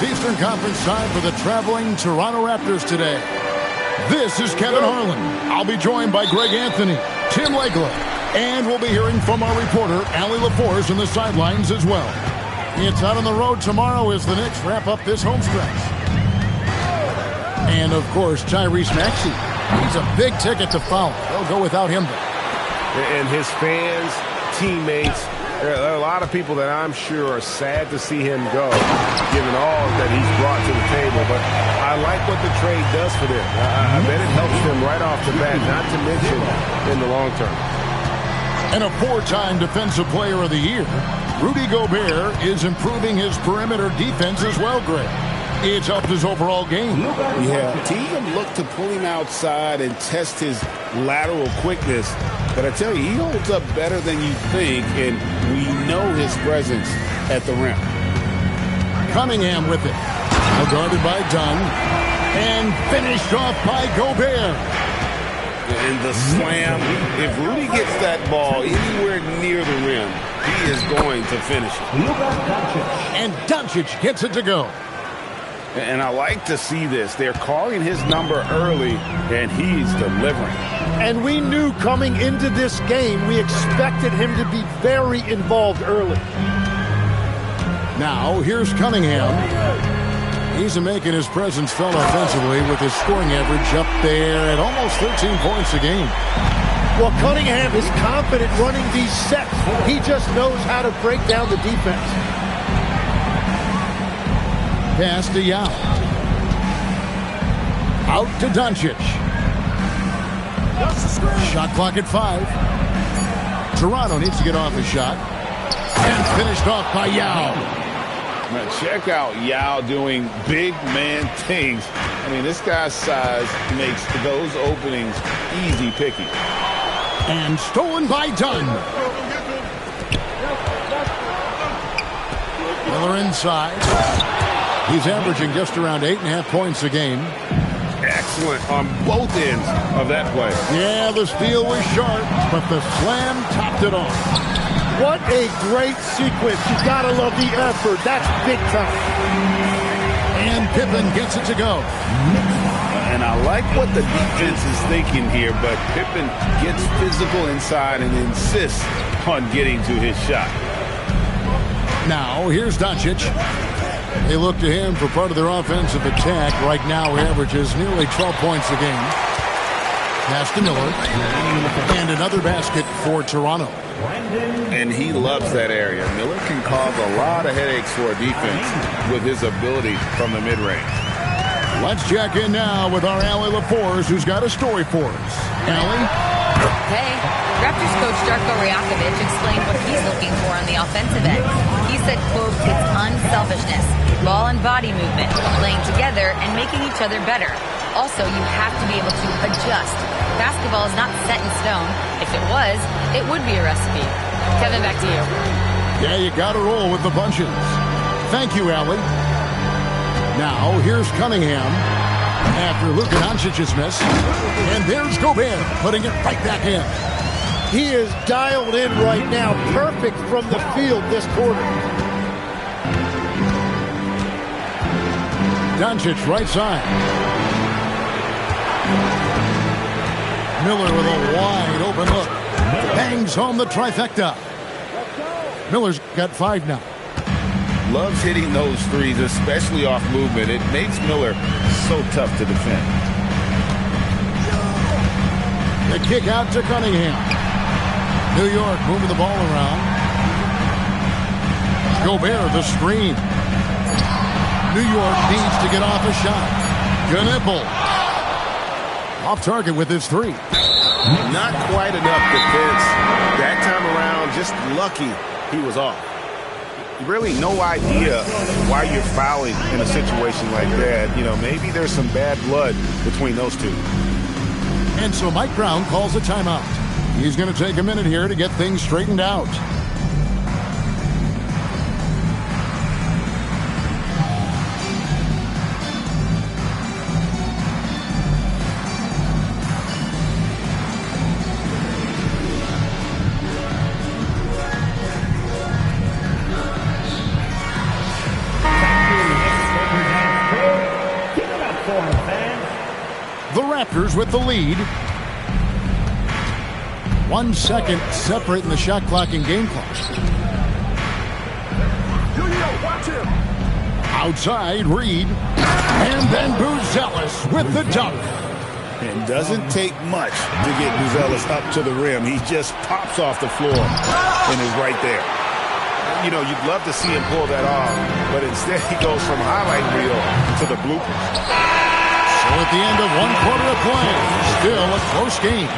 It's Eastern Conference time for the traveling Toronto Raptors today. This is Kevin Harlan. I'll be joined by Greg Anthony, Tim Legler, and we'll be hearing from our reporter, Allie LaForce, on the sidelines as well. It's out on the road tomorrow as the Knicks wrap up this home stretch. And, of course, Tyrese Maxey. He's a big ticket to follow. They'll go without him, though. And his fans, teammates, there are a lot of people that I'm sure are sad to see him go, given all that he's brought to the table. But I like what the trade does for them. I bet it helps them right off the bat, not to mention in the long term. And a four-time Defensive Player of the Year, Rudy Gobert is improving his perimeter defense as well, Greg. It's helped his overall game. Yeah, team looked to pull him outside and test his lateral quickness. But I tell you, he holds up better than you think, and we know his presence at the rim. Cunningham with it. Now guarded by Dunn. And finished off by Gobert. And the slam. If Rudy gets that ball anywhere near the rim, he is going to finish it. And Doncic gets it to go. And I like to see this. They're calling his number early, and he's delivering. And we knew coming into this game, we expected him to be very involved early. Now, here's Cunningham. He's making his presence felt offensively with his scoring average up there at almost 13 points a game. Well, Cunningham is confident running these sets. He just knows how to break down the defense. Pass to Yao. Out to Doncic. Shot clock at 5. Toronto needs to get off a shot. And finished off by Yao. Now check out Yao doing big man things. I mean, this guy's size makes those openings easy picking. And stolen by Dunn. Miller inside. He's averaging just around 8.5 points a game. Excellent on both ends of that play. Yeah, the steal was sharp, but the slam topped it off. What a great sequence. You gotta love the effort. That's big time. And Pippen gets it to go. And I like what the defense is thinking here, but Pippen gets physical inside and insists on getting to his shot. Now, here's Doncic. They look to him for part of their offensive attack. Right now, he averages nearly 12 points a game. Pass to Miller. And another basket for Toronto. And he loves that area. Miller can cause a lot of headaches for a defense with his ability from the mid-range. Let's check in now with our Allie LaForce, who's got a story for us. Allie? Hey, Raptors coach Darko Rajakovic explained what he's looking for on the offensive end. He said, quote, it's unselfishness, ball and body movement, playing together and making each other better. Also, you have to be able to adjust. Basketball is not set in stone. If it was, it would be a recipe. Kevin, back to you. Yeah, you got to roll with the bunches. Thank you, Allie. Now, here's Cunningham after Luka Doncic's miss. And there's Gobert putting it right back in. He is dialed in right now. Perfect from the field this quarter. Doncic right side. Miller with a wide open look. Bangs home the trifecta. Miller's got 5 now. Loves hitting those threes, especially off movement. It makes Miller so tough to defend. The kick out to Cunningham. New York moving the ball around. Gobert the screen. New York needs to get off a shot. Gnipple. Off target with his 3. Not quite enough defense. That time around, just lucky he was off. Really no idea why you're fouling in a situation like that. You know, maybe there's some bad blood between those two. And so Mike Brown calls a timeout. He's going to take a minute here to get things straightened out. Raptors with the lead. 1 second separating the shot clock and game clock. Outside, Reed. And then Buzelis with the dunk. It doesn't take much to get Buzelis up to the rim. He just pops off the floor and is right there. You know, you'd love to see him pull that off, but instead he goes from highlight reel to the bloopers. So at the end of 1 quarter of play, still a close game.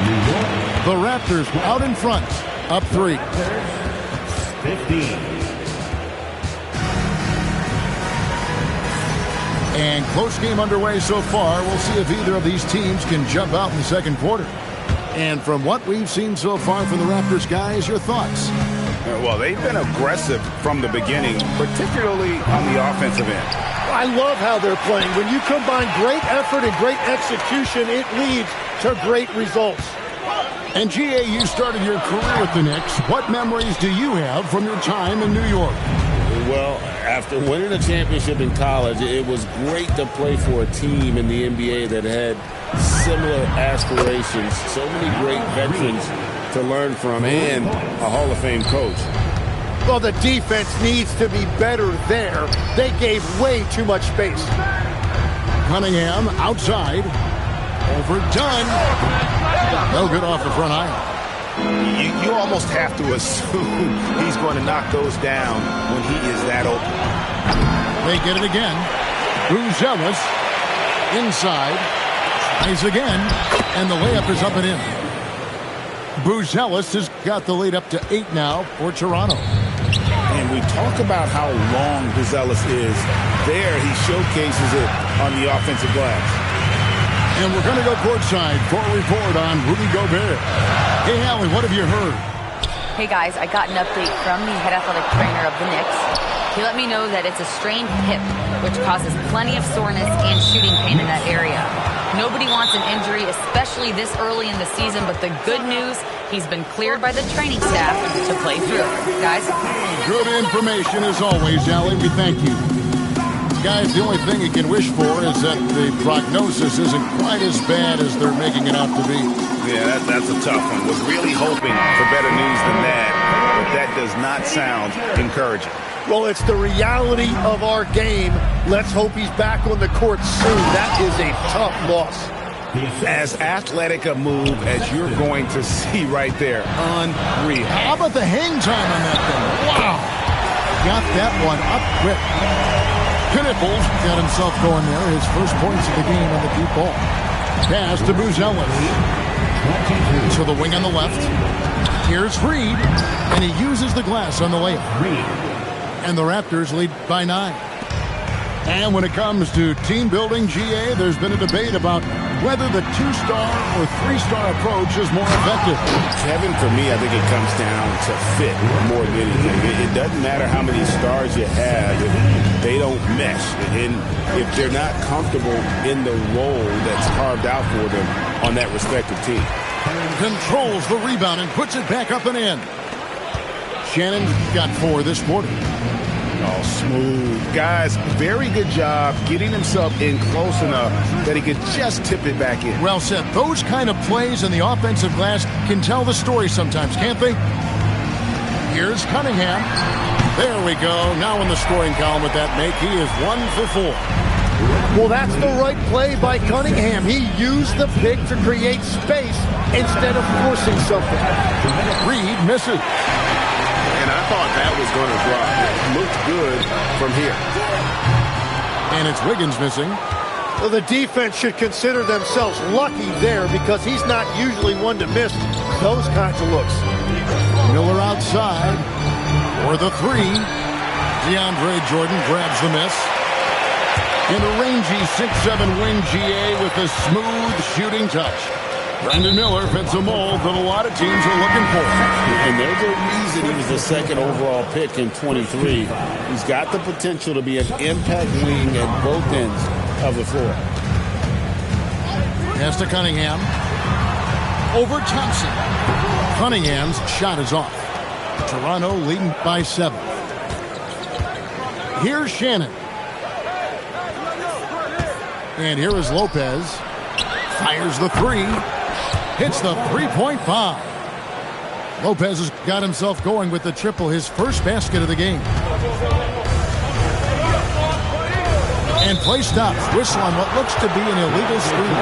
The Raptors out in front, up 3. 15. And close game underway so far. We'll see if either of these teams can jump out in the second quarter. And from what we've seen so far from the Raptors, guys, your thoughts? Well, they've been aggressive from the beginning, particularly on the offensive end. I love how they're playing. When you combine great effort and great execution, it leads to great results. And G.A., you started your career with the Knicks. What memories do you have from your time in New York? Well, after winning a championship in college, it was great to play for a team in the NBA that had similar aspirations. So many great veterans to learn from and a Hall of Fame coach. Well, the defense needs to be better there. They gave way too much space. Cunningham outside. Overdone. No good off the front iron. You almost have to assume he's going to knock those down when he is that open. They get it again. Buzelis inside. Tries again. And the layup is up and in. Buzelis has got the lead up to 8 now for Toronto. And we talk about how long Buzelis is. There he showcases it on the offensive glass. And we're going to go courtside for a report on Rudy Gobert. Hey, Allie, what have you heard? Hey, guys, I got an update from the head athletic trainer of the Knicks. He let me know that it's a strained hip, which causes plenty of soreness and shooting pain in that area. Nobody wants an injury, especially this early in the season, but the good news, he's been cleared by the training staff to play through. Guys? Good information as always, Allie. We thank you. Guys, the only thing you can wish for is that the prognosis isn't quite as bad as they're making it out to be. Yeah, that's a tough one. Was really hoping for better news than that, but that does not sound encouraging. Well, it's the reality of our game. Let's hope he's back on the court soon. That is a tough loss. As athletic a move as you're going to see right there. Unreal. How about the hang time on that thing? Wow. Got that one up quick. Knipples got himself going there. His first points of the game on the deep ball. Pass to Buzelis. To the wing on the left. Here's Reed. And he uses the glass on the layup. And the Raptors lead by 9. And when it comes to team building, GA, there's been a debate about whether the 2-star or 3-star approach is more effective. Kevin, for me, I think it comes down to fit more than anything. It doesn't matter how many stars you have if they don't mesh. And if they're not comfortable in the role that's carved out for them on that respective team. Controls the rebound and puts it back up and in. Shannon got 4 this quarter. Oh, smooth. Guys, very good job getting himself in close enough that he could just tip it back in. Well said. Those kind of plays in the offensive glass can tell the story sometimes, can't they? Here's Cunningham. There we go. Now in the scoring column with that make, he is 1 for 4. Well, that's the right play by Cunningham. He used the pick to create space instead of forcing something. Reed misses. And I thought that was going to drop. It looked good from here. And it's Wiggins missing. Well, the defense should consider themselves lucky there because he's not usually one to miss those kinds of looks. Miller outside for the 3. DeAndre Jordan grabs the miss. And a rangy 6'7" wing GA with a smooth shooting touch. Brandon Miller fits a mold that a lot of teams are looking for. And there's a reason he was the second overall pick in 23. He's got the potential to be an impact wing at both ends of the floor. Pass to Cunningham. Over Thompson. Cunningham's shot is off. Toronto leading by 7. Here's Shannon. And here is Lopez. Fires the three. Hits the three-point bomb. Lopez has got himself going with the triple, his first basket of the game. And play stops. Whistle on what looks to be an illegal screen.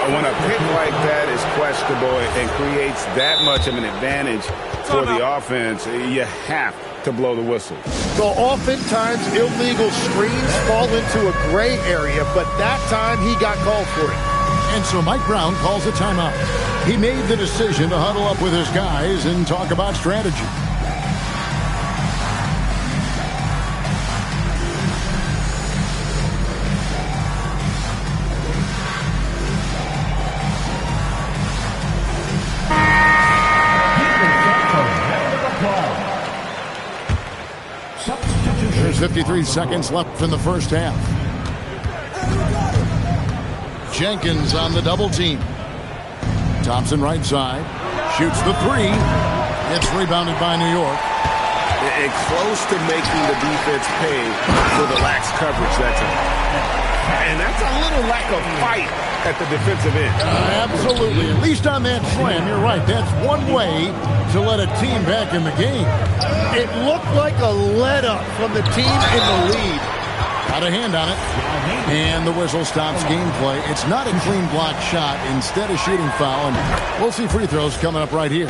When a pick like that is questionable and creates that much of an advantage for the offense, you have to blow the whistle. So oftentimes illegal screens fall into a gray area, but that time he got called for it. And so Mike Brown calls a timeout. He made the decision to huddle up with his guys and talk about strategy. There's 53 seconds left in the first half. Jenkins on the double team. Thompson right side. Shoots the three. It's rebounded by New York. And close to making the defense pay for the lax coverage that time. And that's a little lack of fight at the defensive end. Absolutely. At least on that slam, you're right. That's one way to let a team back in the game. It looked like a let-up from the team in the lead. Got a hand on it. And the whistle stops gameplay. It's not a clean block shot. Instead, a shooting foul. And we'll see free throws coming up right here.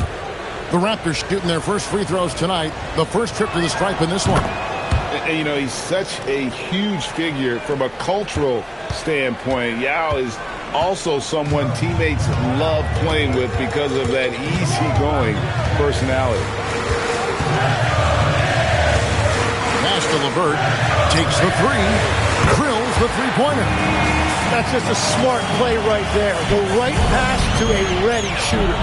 The Raptors shooting their first free throws tonight. The first trip to the stripe in this one. And, you know, he's such a huge figure from a cultural standpoint. Yao is also someone teammates love playing with because of that easygoing personality. Pass to LeVert. Takes the three. Drills the three-pointer. That's just a smart play right there. The right pass to a ready shooter.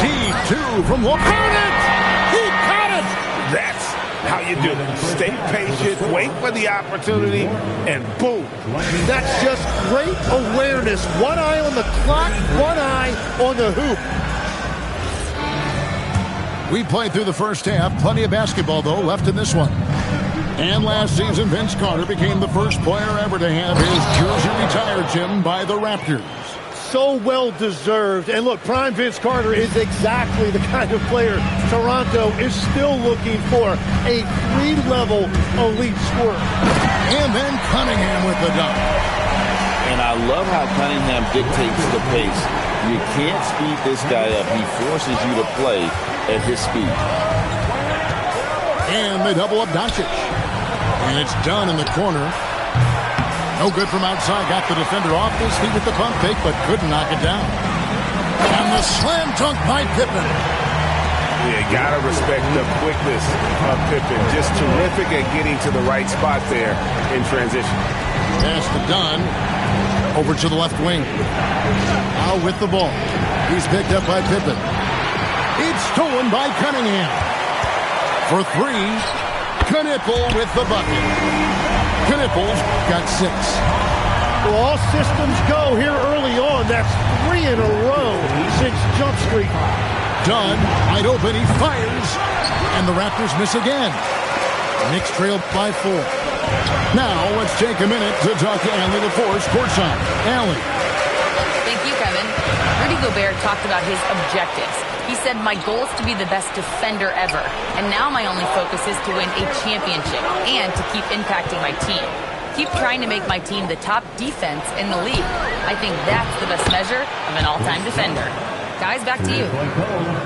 Deep two from LeVert. He got it. That's how you do it. Stay patient, wait for the opportunity, and boom. That's just great awareness. One eye on the clock, one eye on the hoop. We played through the first half. Plenty of basketball, though, left in this one. And last season, Vince Carter became the first player ever to have his jersey retired, Jim, by the Raptors. So well-deserved. And look, prime Vince Carter is exactly the kind of player Toronto is still looking for. A three-level elite scorer. And then Cunningham with the dunk. And I love how Cunningham dictates the pace. You can't speed this guy up. He forces you to play at his speed. And they double up Doncic. And it's done in the corner. No good from outside. Got the defender off his feet with the pump fake, but couldn't knock it down. And the slam dunk by Pippen. Yeah, gotta respect the quickness of Pippen. Just terrific at getting to the right spot there in transition. Pass to Dunn. Over to the left wing. Now with the ball. He's picked up by Pippen. It's stolen by Cunningham. For three, Knipple with the bucket. Knipple's got 6. Well, all systems go here early on. That's 3 in a row since Jump Street. Dunn, wide open, he fires. And the Raptors miss again. Knicks trail by 4. Now, let's take a minute to talk to Allie LaForce courtside. Allie. Thank you, Kevin. Rudy Gobert talked about his objectives. He said, my goal is to be the best defender ever. And now my only focus is to win a championship and to keep impacting my team. Keep trying to make my team the top defense in the league. I think that's the best measure of an all-time defender. Guys, back to you.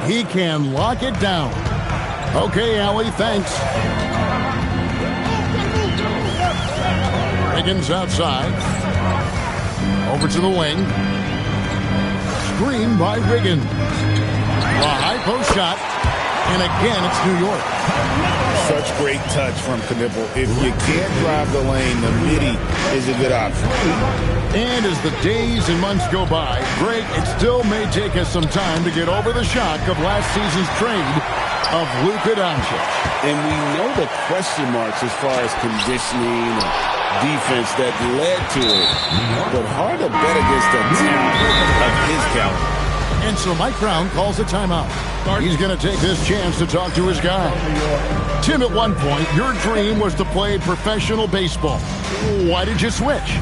He can lock it down. Okay, Allie, thanks. Higgins outside. Over to the wing. Screen by Wiggins. A high post shot. And again, it's New York. Such great touch from Knipple. If you can't drive the lane, the midi is a good option. And as the days and months go by, Greg, it still may take us some time to get over the shock of last season's trade of Luka Doncic. And we know the question marks as far as conditioning and defense that led to it. But hard to bet against the talent of his caliber. And so Mike Brown calls a timeout. He's going to take this chance to talk to his guy. Tim, at one point, your dream was to play professional baseball. Why did you switch?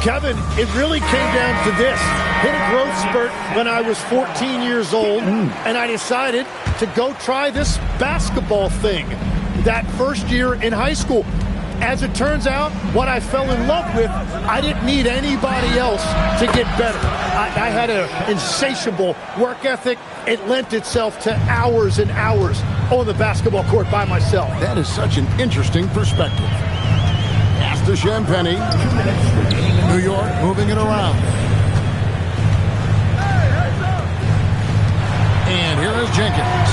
Kevin, it really came down to this. Hit a growth spurt when I was 14 years old, and I decided to go try this basketball thing that first year in high school. As it turns out, what I fell in love with, I didn't need anybody else to get better. I had an insatiable work ethic. It lent itself to hours and hours on the basketball court by myself. That is such an interesting perspective. Pass to Champagny. New York moving it around. And here is Jenkins.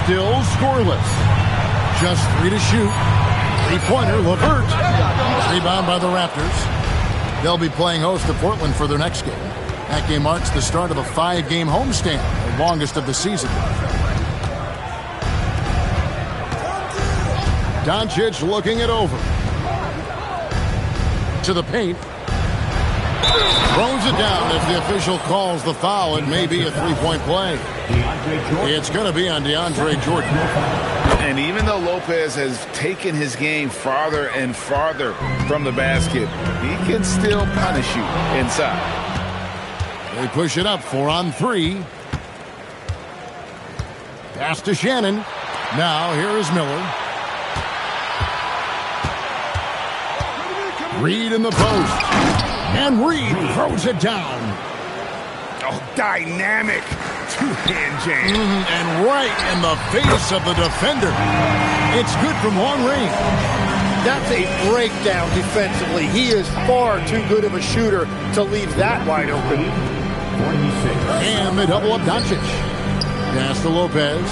Still scoreless. Just 3 to shoot. Three-pointer, LeVert. Rebound by the Raptors. They'll be playing host to Portland for their next game. That game marks the start of a 5-game homestand, the longest of the season. Doncic looking it over. To the paint. Throws it down as the official calls the foul. It may be a three-point play. It's going to be on DeAndre Jordan. And even though Lopez has taken his game farther and farther from the basket, he can still punish you inside. They push it up 4 on 3. Pass to Shannon. Now here is Miller. Reed in the post. And Reed throws it down. Oh, dynamic two-hand jam. And right in the face of the defender. It's good from long range. That's a breakdown defensively. He is far too good of a shooter to leave that wide open. And they double up Doncic. Pass to Lopez.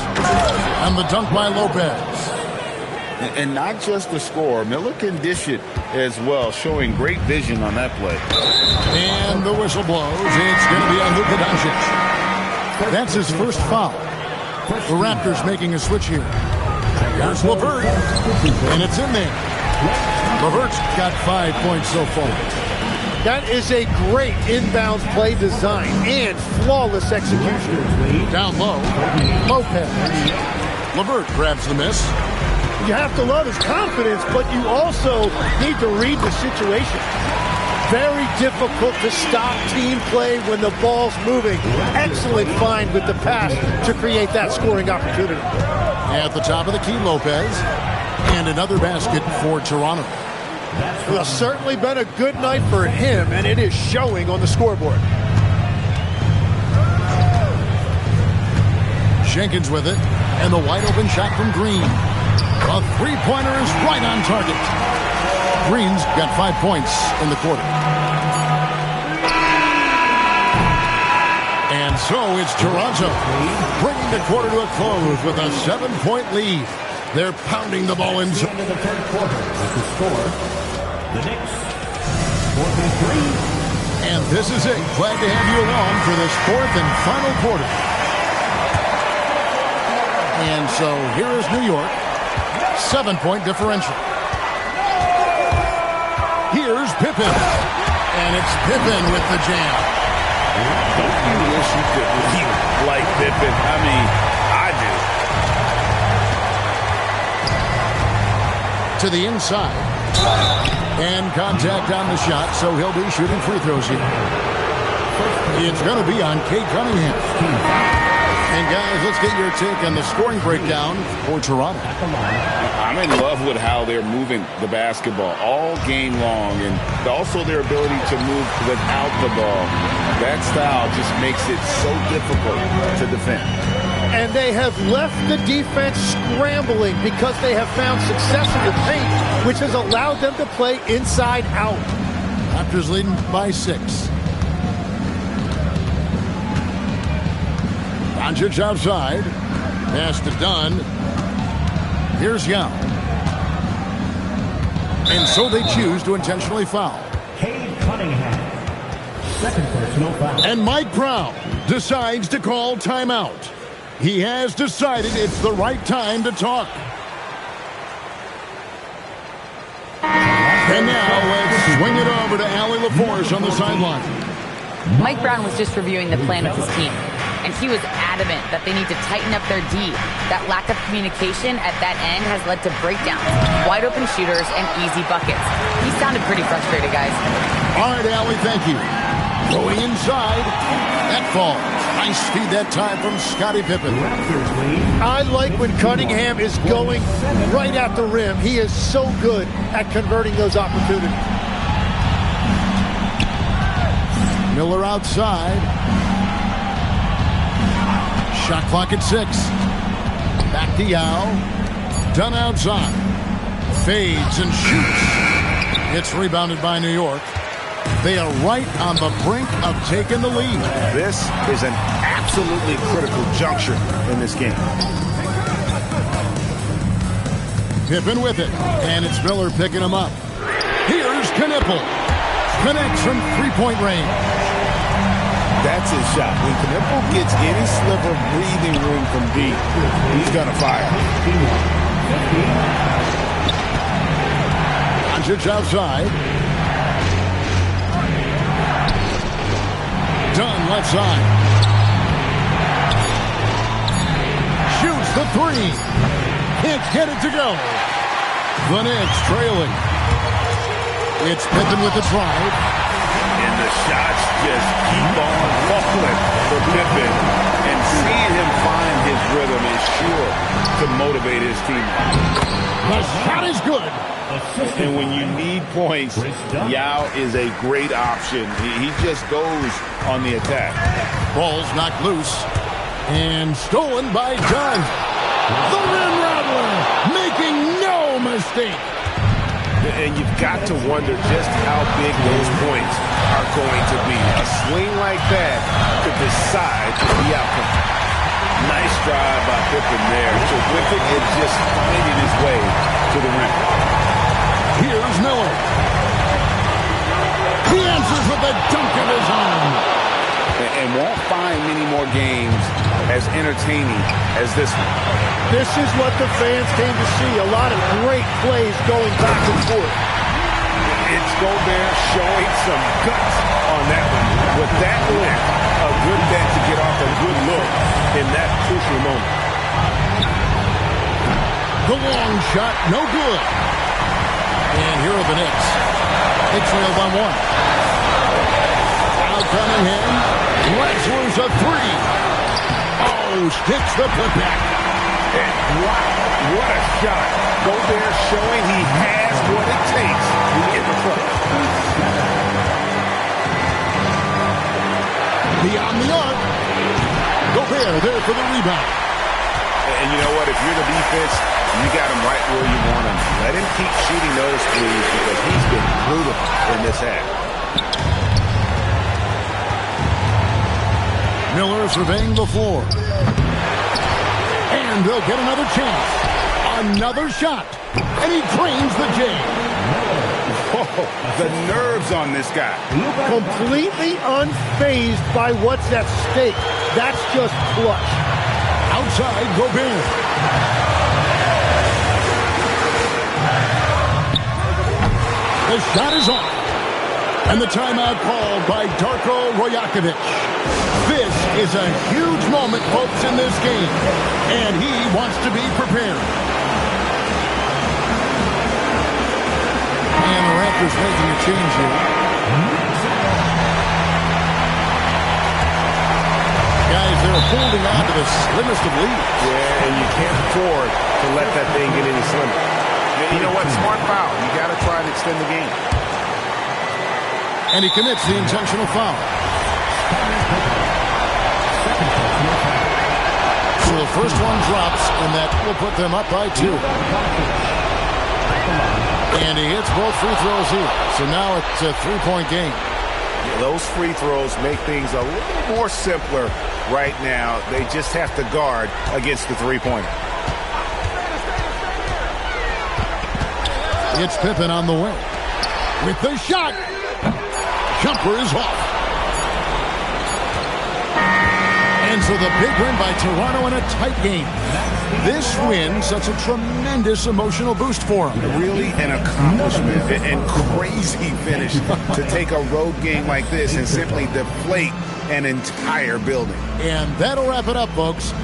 And the dunk by Lopez. And not just the score. Miller can dish it as well, showing great vision on that play. And the whistle blows. It's going to be on Luka Doncic. That's his first foul. The Raptors making a switch here. Here's LeVert. And it's in there. LeVert's got 5 points so far. That is a great inbound play design and flawless execution. Down low. Lopez. LeVert grabs the miss. You have to love his confidence, but you also need to read the situation. Very difficult to stop team play when the ball's moving. Excellent find with the pass to create that scoring opportunity. At the top of the key, Lopez. And another basket for Toronto. Well, certainly been a good night for him, and it is showing on the scoreboard. Jenkins with it. And the wide open shot from Green. A three-pointer is right on target. Green's got 5 points in the quarter. And so it's Toronto bringing the quarter to a close with a 7-point lead. They're pounding the ball into the third quarter with the score. The Knicks 43. And this is it. Glad to have you along for this fourth and final quarter. And so here is New York. 7-point differential. Here's Pippen. And it's Pippen with the jam. Don't you wish you could leap like Pippen? I mean, I do. To the inside. And contact on the shot, so he'll be shooting free throws here. It's going to be on Cade Cunningham. And guys, let's get your take on the scoring breakdown for Toronto. I'm in love with how they're moving the basketball all game long, and also their ability to move without the ball. That style just makes it so difficult to defend. And they have left the defense scrambling because they have found success in the paint, which has allowed them to play inside out. Raptors leading by 6. Doncic outside. Pass to Dunn. Here's Young. And so they choose to intentionally foul. Cade Cunningham. Second personal foul. And Mike Brown decides to call timeout. He has decided it's the right time to talk. And now let's swing it over to Allie LaForce on the sideline. Mike Brown was just reviewing the plan with his team. and he was adamant that they need to tighten up their D. That lack of communication at that end has led to breakdowns, wide open shooters, and easy buckets. He sounded pretty frustrated, guys. All right, Allie, thank you. Going inside, that falls. Nice feed that time from Scottie Pippen. I like when Cunningham is going right at the rim. He is so good at converting those opportunities. Miller outside. Shot clock at 6. Back to Yao. Dunn outside. Fades and shoots. It's rebounded by New York. They are right on the brink of taking the lead. This is an absolutely critical juncture in this game. Pippen with it, and it's Miller picking him up. Here's Knipple. Connects from three-point range. That's his shot. When Knipple gets any sliver of breathing room from deep, he's going to fire. Doncic outside. Dunn left side. Shoots the three. Can't get it to go. The Knicks trailing. It's Pippen with the drive. And the shots just keep on falling for Pippen. And seeing him find his rhythm is sure to motivate his team. The shot is good. And when you need points, Yao is a great option. He just goes on the attack. Ball's knocked loose. And stolen by Dunn. The rim rattler, making no mistake. And you've got to wonder just how big those points are going to be. A swing like that could decide the outcome. Nice drive by Pippen there. Terrific at just finding his way to the rim. Here's Miller. He answers with a dunk of his own. And won't find many more games as entertaining as this one. This is what the fans came to see. A lot of great plays going back and forth. It's Gobert showing some guts on that one. With that length, a good bet to get off a good look in that crucial moment. The long shot, no good. And here are the Knicks. They trail by 1. Now Cunningham lets loose a 3. Oh, sticks the putback. Wow, what a shot. Gobert showing he has what it takes to get the front. Beyond the arc. Gobert there for the rebound. And you know what? If you're the defense, you got him right where you want him. Let him keep shooting those threes because he's been brutal in this half. Miller surveying the floor. And they'll get another chance. Another shot. And he drains the J. Oh, the nerves on this guy. Completely unfazed by what's at stake. That's just clutch. Outside, Gobert. The shot is off. And the timeout called by Darko Rajakovic. This is a huge moment, folks, in this game. And he wants to be prepared. And the Raptors making a change here. Guys, they're holding on to the slimmest of leads. Yeah, and you can't afford to let that thing get any slimmer. You know what? Smart foul. You got to try to extend the game. And he commits the intentional foul. So the first one drops, and that will put them up by 2. And he hits both free throws here. So now it's a 3-point game. Yeah, those free throws make things a little more simpler right now. They just have to guard against the three-pointer. It's Pippen on the way. With the shot. Jumper is off. And And so the big win by Toronto in a tight game. This win sets a tremendous emotional boost for him. Really an accomplishment and crazy finish to take a road game like this and simply deflate an entire building. And that'll wrap it up, folks.